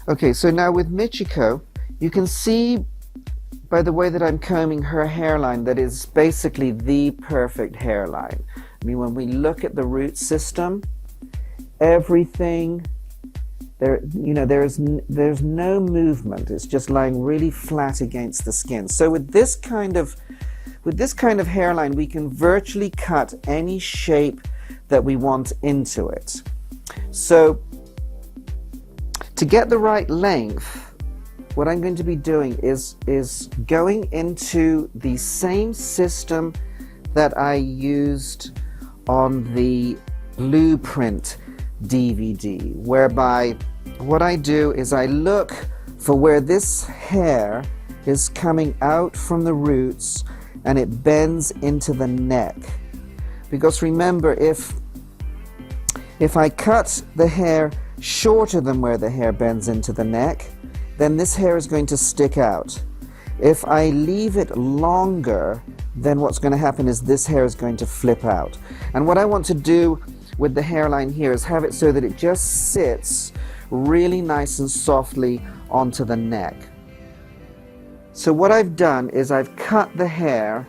Okay, so now with Michiko, you can see by the way that I'm combing her hairline that is basically the perfect hairline. I mean, when we look at the root system, everything there, you know, there's no movement. It's just lying really flat against the skin. So with this kind of hairline, we can virtually cut any shape that we want into it. So to get the right length, what I'm going to be doing is going into the same system that I used on the Blueprint DVD, whereby what I do is I look for where this hair is coming out from the roots and it bends into the neck. Because remember, if I cut the hair shorter than where the hair bends into the neck, then this hair is going to stick out. If I leave it longer, then what's going to happen is this hair is going to flip out. And what I want to do with the hairline here is have it so that it just sits really nice and softly onto the neck. So what I've done is I've cut the hair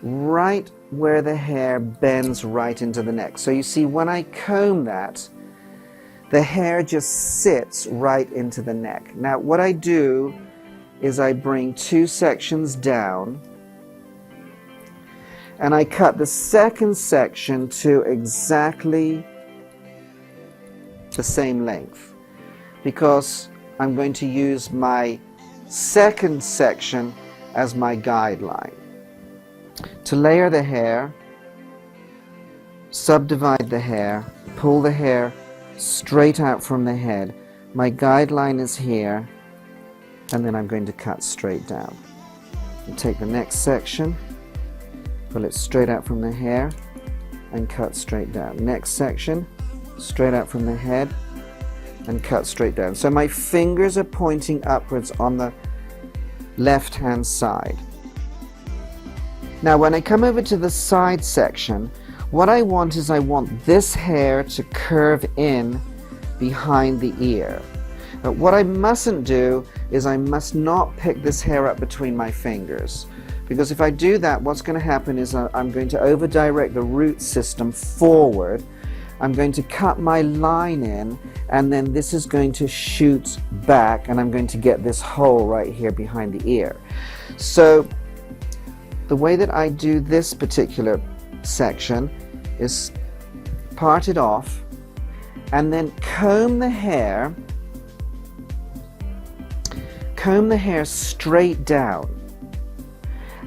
right where the hair bends right into the neck. So you see, when I comb that, the hair just sits right into the neck. Now what I do is I bring two sections down and I cut the second section to exactly the same length, because I'm going to use my second section as my guideline. To layer the hair, subdivide the hair, pull the hair straight out from the head. My guideline is here, and then I'm going to cut straight down. And take the next section, pull it straight out from the hair, and cut straight down. Next section, straight out from the head, and cut straight down. So my fingers are pointing upwards on the left hand side. Now when I come over to the side section, what I want is I want this hair to curve in behind the ear. But what I mustn't do is I must not pick this hair up between my fingers, because if I do that, what's going to happen is I'm going to overdirect the root system forward. I'm going to cut my line in, and then this is going to shoot back, and I'm going to get this hole right here behind the ear. So the way that I do this particular section is part it off and then comb the hair straight down,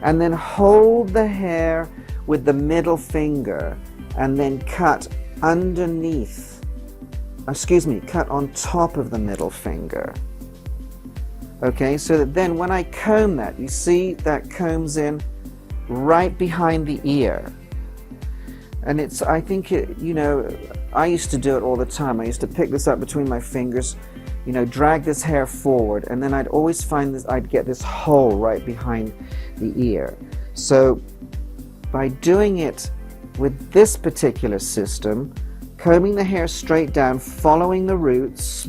and then hold the hair with the middle finger and then cut underneath, cut on top of the middle finger. Okay, so that then when I comb that, you see that combs in right behind the ear. And it's, I think it, you know, I used to do it all the time. I used to pick this up between my fingers, you know, drag this hair forward, and then I'd always find this, I'd get this hole right behind the ear. So by doing it with this particular system, combing the hair straight down, following the roots,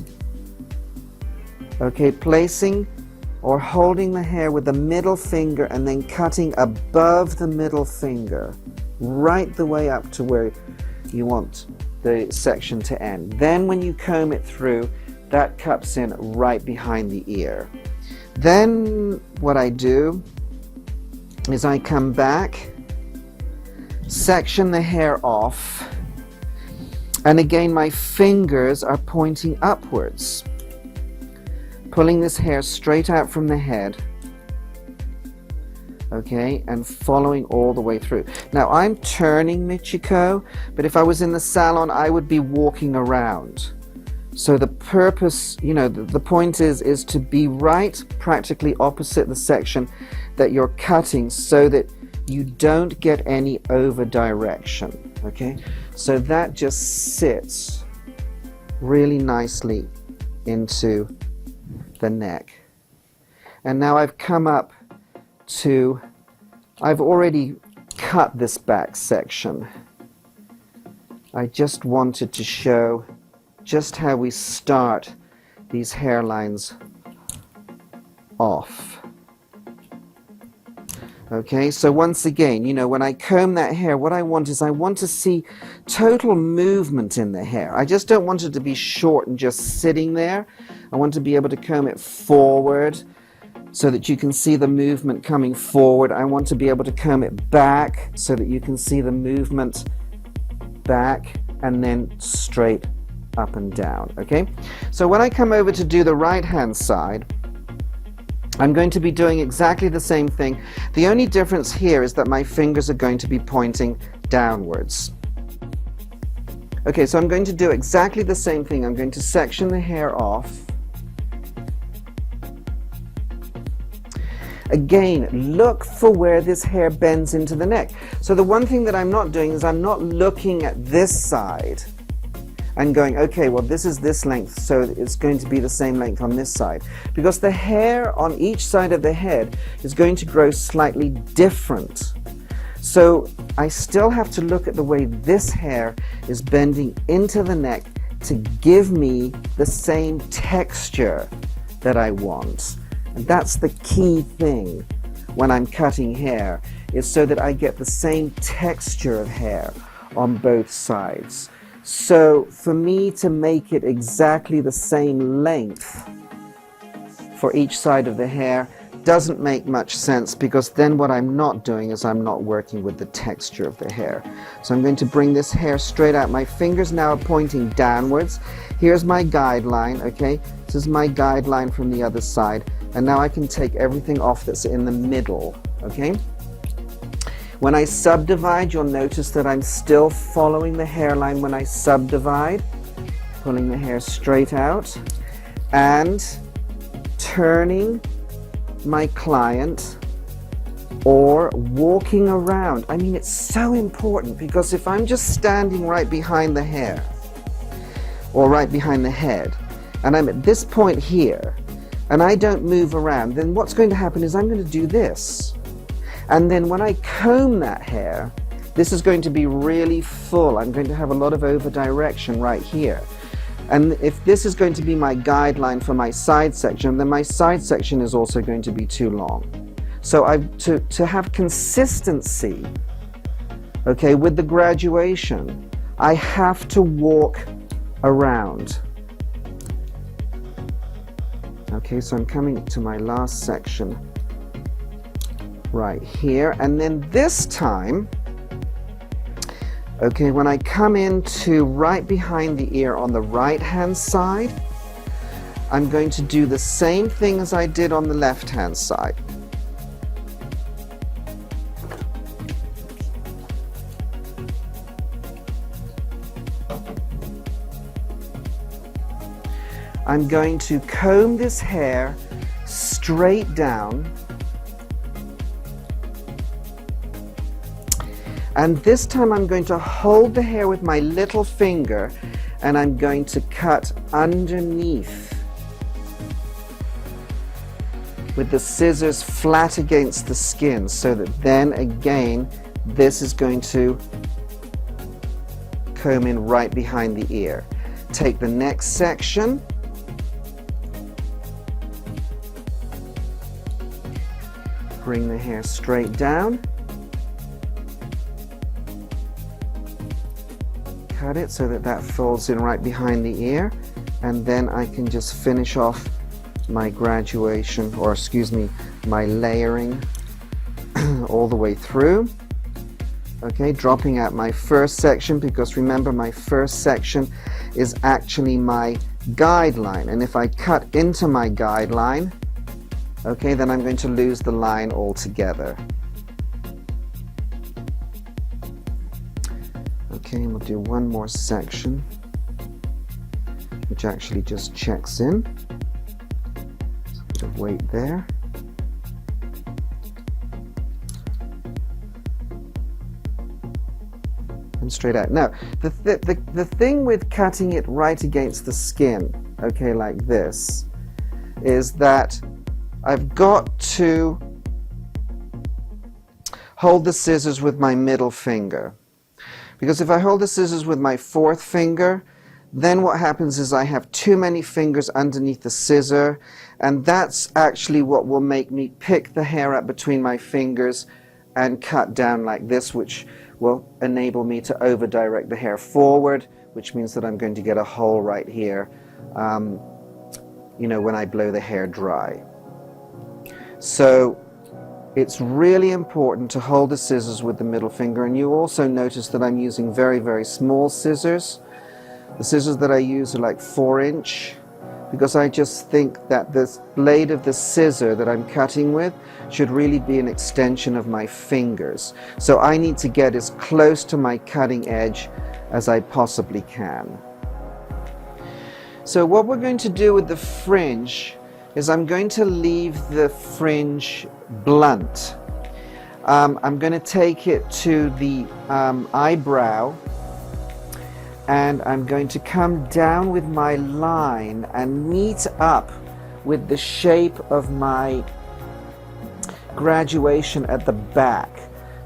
okay, placing or holding the hair with the middle finger and then cutting above the middle finger, right the way up to where you want the section to end. Then when you comb it through, that cuts in right behind the ear. Then what I do is I come back, section the hair off, and again my fingers are pointing upwards, pulling this hair straight out from the head, okay, and following all the way through. Now I'm turning Michiko, but if I was in the salon I would be walking around. So the purpose, you know, the point is to be right practically opposite the section that you're cutting, so that you don't get any over direction. Okay, so that just sits really nicely into the neck. And now I've come up to, I've already cut this back section. I just wanted to show just how we start these hairlines off. Okay, so once again, you know, when I comb that hair, what I want is I want to see total movement in the hair. I just don't want it to be short and just sitting there. I want to be able to comb it forward so that you can see the movement coming forward. I want to be able to comb it back so that you can see the movement back and then straight up and down. Okay, so when I come over to do the right hand side, I'm going to be doing exactly the same thing. The only difference here is that my fingers are going to be pointing downwards. Okay, so I'm going to do exactly the same thing. I'm going to section the hair off. Again, look for where this hair bends into the neck. So the one thing that I'm not doing is I'm not looking at this side and going, okay, well, this is this length, so it's going to be the same length on this side. Because the hair on each side of the head is going to grow slightly different. So I still have to look at the way this hair is bending into the neck to give me the same texture that I want. And that's the key thing when I'm cutting hair, is so that I get the same texture of hair on both sides. So for me to make it exactly the same length for each side of the hair doesn't make much sense, because then what I'm not doing is I'm not working with the texture of the hair. So I'm going to bring this hair straight out. My fingers now are pointing downwards. Here's my guideline, okay? This is my guideline from the other side. And now I can take everything off that's in the middle, okay? When I subdivide, you'll notice that I'm still following the hairline when I subdivide, pulling the hair straight out and turning my client or walking around. I mean, it's so important, because if I'm just standing right behind the hair or right behind the head and I'm at this point here and I don't move around, then what's going to happen is I'm going to do this. And then when I comb that hair, this is going to be really full. I'm going to have a lot of overdirection right here. And if this is going to be my guideline for my side section, then my side section is also going to be too long. So to have consistency, okay, with the graduation, I have to walk around. Okay, so I'm coming to my last section right here, and then this time, okay, when I come into right behind the ear on the right hand side, I'm going to do the same thing as I did on the left hand side. I'm going to comb this hair straight down, and this time I'm going to hold the hair with my little finger and I'm going to cut underneath with the scissors flat against the skin, so that then again this is going to comb in right behind the ear. Take the next section, bring the hair straight down, cut it so that that folds in right behind the ear, and then I can just finish off my graduation, or excuse me, my layering all the way through. Okay, dropping out my first section, because remember, my first section is actually my guideline, and if I cut into my guideline, okay, then I'm going to lose the line altogether. Okay, and we'll do one more section, which actually just checks in. There's a bit of weight there. And straight out. Now, the thing with cutting it right against the skin, okay, like this, is that I've got to hold the scissors with my middle finger. Because if I hold the scissors with my fourth finger, Then what happens is I have too many fingers underneath the scissor, and that's actually what will make me pick the hair up between my fingers and cut down like this, which will enable me to over direct the hair forward, which means that I'm going to get a hole right here, when I blow the hair dry. So it's really important to hold the scissors with the middle finger, and you also notice that I'm using very, very small scissors. The scissors that I use are like 4-inch, because I just think that this blade of the scissor that I'm cutting with should really be an extension of my fingers. So I need to get as close to my cutting edge as I possibly can. So what we're going to do with the fringe is I'm going to leave the fringe blunt. I'm going to take it to the eyebrow, and I'm going to come down with my line and meet up with the shape of my graduation at the back.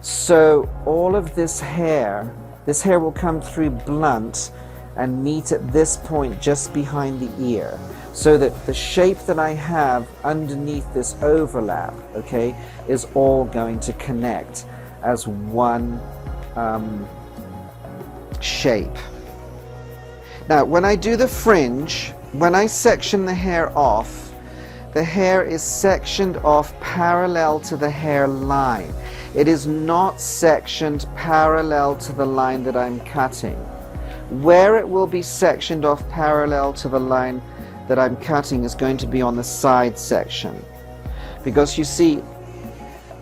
So all of this hair will come through blunt and meet at this point just behind the ear, so that the shape that I have underneath this overlap, okay, is all going to connect as one shape. Now, when I do the fringe, when I section the hair off, the hair is sectioned off parallel to the hairline. It is not sectioned parallel to the line that I'm cutting. Where it will be sectioned off parallel to the line that I'm cutting is going to be on the side section. Because you see,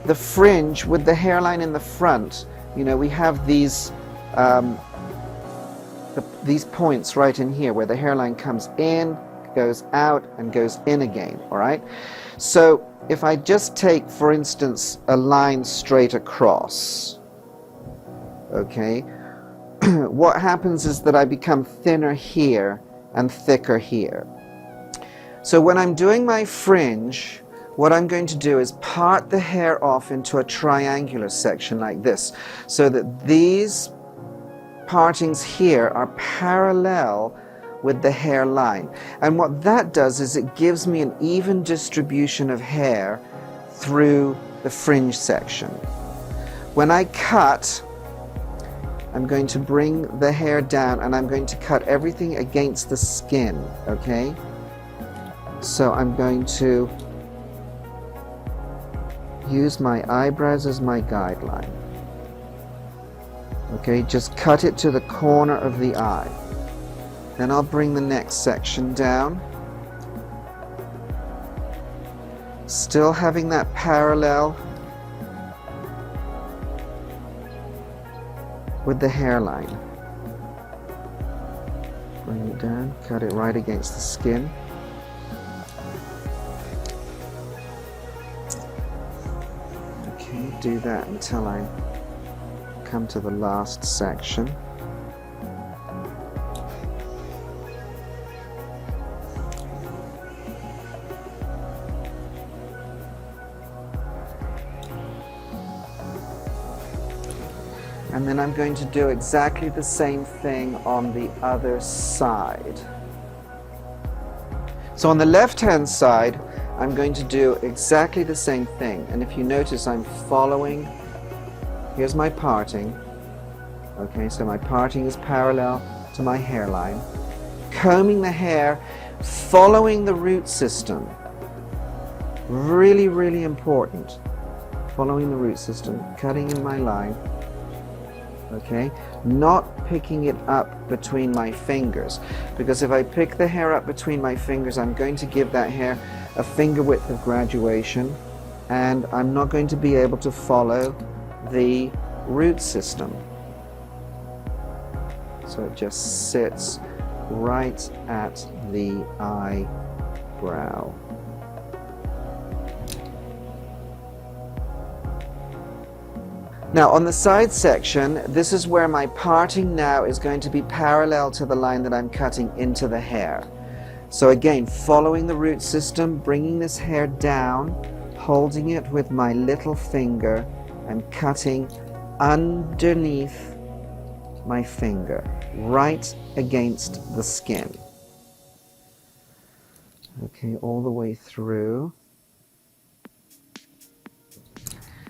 the fringe with the hairline in the front, we have these points right in here where the hairline comes in, goes out, and goes in again, all right? So if I just take, for instance, a line straight across, okay, what happens is that I become thinner here and thicker here. So when I'm doing my fringe, what I'm going to do is part the hair off into a triangular section like this, so that these partings here are parallel with the hairline. And what that does is it gives me an even distribution of hair through the fringe section. When I cut, I'm going to bring the hair down and I'm going to cut everything against the skin, okay? So I'm going to use my eyebrows as my guideline. Okay, just cut it to the corner of the eye. Then I'll bring the next section down, still having that parallel with the hairline. Bring it down, cut it right against the skin. Okay, do that until I come to the last section. And then I'm going to do exactly the same thing on the other side. So on the left-hand side, I'm going to do exactly the same thing. And if you notice, I'm following. Here's my parting. Okay, so my parting is parallel to my hairline. Combing the hair, following the root system. Really, really important. Following the root system, cutting in my line. Okay, not picking it up between my fingers, because if I pick the hair up between my fingers, I'm going to give that hair a finger width of graduation, and I'm not going to be able to follow the root system. So it just sits right at the eyebrow. Now on the side section, this is where my parting now is going to be parallel to the line that I'm cutting into the hair. So again, following the root system, bringing this hair down, holding it with my little finger and cutting underneath my finger right against the skin. Okay, all the way through.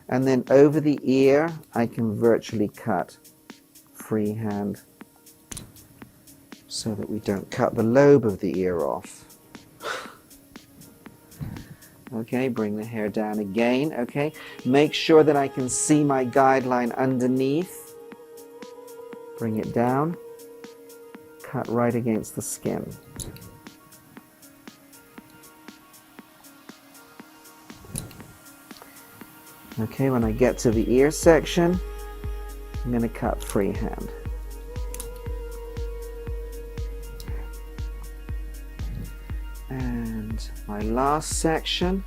And then over the ear, I can virtually cut freehand so that we don't cut the lobe of the ear off. Okay, bring the hair down again. Okay, make sure that I can see my guideline underneath. Bring it down. Cut right against the skin. Okay, when I get to the ear section, I'm going to cut freehand. And my last section.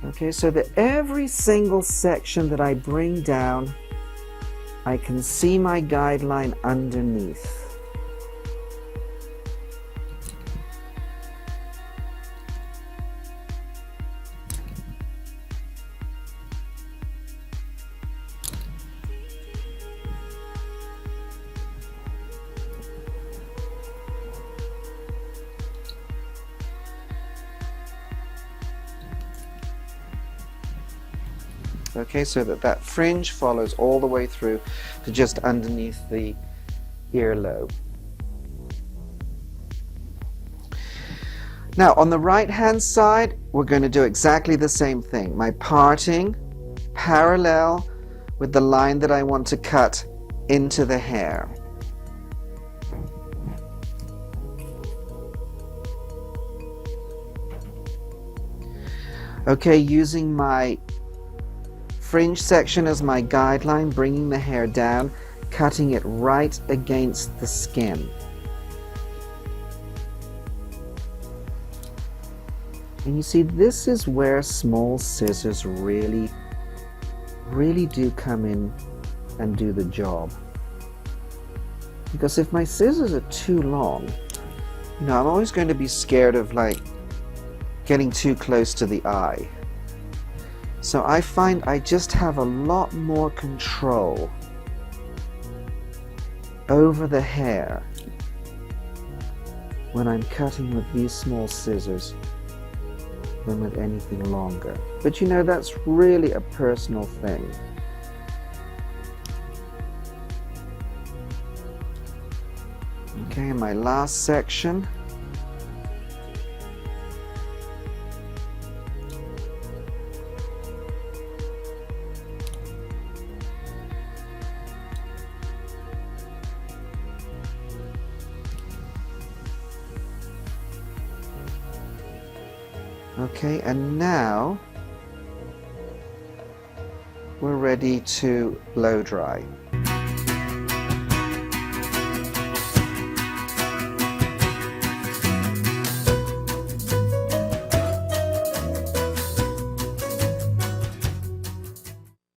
Okay, so that every single section that I bring down, I can see my guideline underneath. Okay, so that fringe follows all the way through to just underneath the earlobe. Now on the right hand side, we're going to do exactly the same thing. My parting parallel with the line that I want to cut into the hair. Okay, using my fringe section as my guideline, bringing the hair down, cutting it right against the skin. And you see, this is where small scissors really do come in and do the job. Because if my scissors are too long, you know, I'm always going to be scared of like getting too close to the eye. So I find I just have a lot more control over the hair when I'm cutting with these small scissors than with anything longer. But you know, that's really a personal thing. Okay, my last section. Okay, and now we're ready to blow dry.